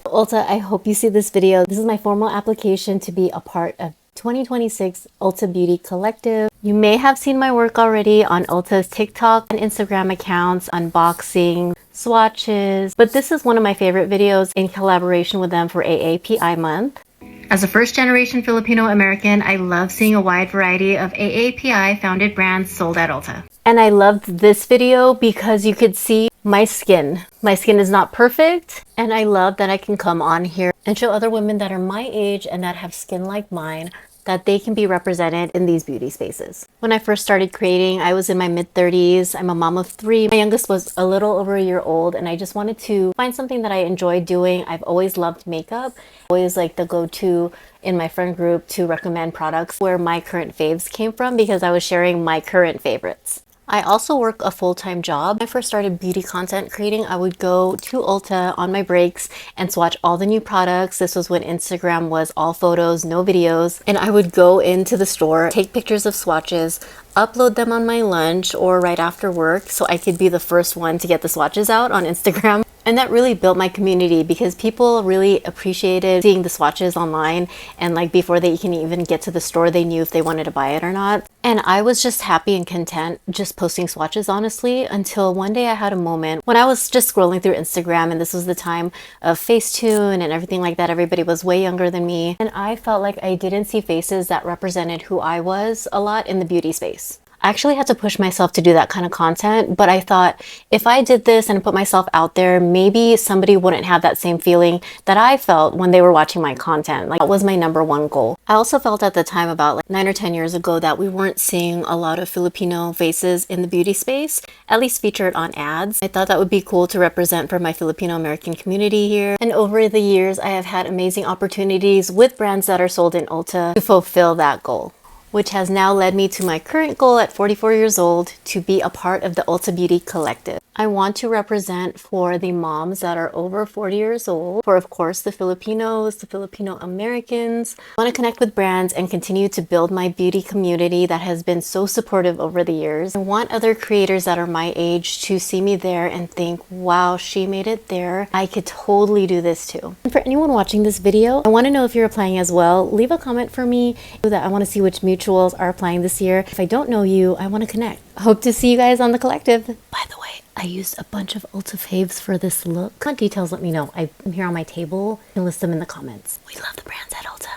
Ulta, I hope you see this video. This is my formal application to be a part of 2026 Ulta Beauty Collective. You may have seen my work already on Ulta's TikTok and Instagram accounts, unboxing, swatches, but this is one of my favorite videos in collaboration with them for AAPI month. As a first-generation Filipino American, I love seeing a wide variety of AAPI founded brands sold at Ulta. And I loved this video because you could see my skin. My skin is not perfect, and I love that I can come on here and show other women that are my age and that have skin like mine that they can be represented in these beauty spaces. When I first started creating, I was in my mid-30s. I'm a mom of 3. My youngest was a little over a year old, and I just wanted to find something that I enjoyed doing. I've always loved makeup. Always like the go-to in my friend group to recommend products where my current faves came from because I was sharing my current favorites. I also work a full-time job. When I first started beauty content creating, I would go to Ulta on my breaks and swatch all the new products. This was when Instagram was all photos, no videos. And I would go into the store, take pictures of swatches, upload them on my lunch or right after work so I could be the first one to get the swatches out on Instagram. And that really built my community because people really appreciated seeing the swatches online, and like before they can even get to the store, they knew if they wanted to buy it or not. And I was just happy and content just posting swatches, honestly, until one day I had a moment when I was just scrolling through Instagram, and this was the time of Facetune and everything like that. Everybody was way younger than me, and I felt like I didn't see faces that represented who I was a lot in the beauty space. I actually had to push myself to do that kind of content, but I thought if I did this and put myself out there, maybe somebody wouldn't have that same feeling that I felt when they were watching my content. Like, that was my #1 goal. I also felt at the time, about like 9 or 10 years ago, that we weren't seeing a lot of Filipino faces in the beauty space, at least featured on ads. I thought that would be cool to represent for my Filipino American community here. And over the years, I have had amazing opportunities with brands that are sold in Ulta to fulfill that goal, which has now led me to my current goal at 44 years old to be a part of the Ulta Beauty Collective. I want to represent for the moms that are over 40 years old, for of course the Filipinos, the Filipino Americans. I want to connect with brands and continue to build my beauty community that has been so supportive over the years. I want other creators that are my age to see me there and think, wow, she made it there. I could totally do this too. And for anyone watching this video, I want to know if you're applying as well. Leave a comment for me that I want to see which mutuals are applying this year. If I don't know you, I want to connect. I hope to see you guys on the collective. By the way, I used a bunch of Ulta faves for this look. Comment details, let me know. I'm here on my table. You can list them in the comments. We love the brands at Ulta.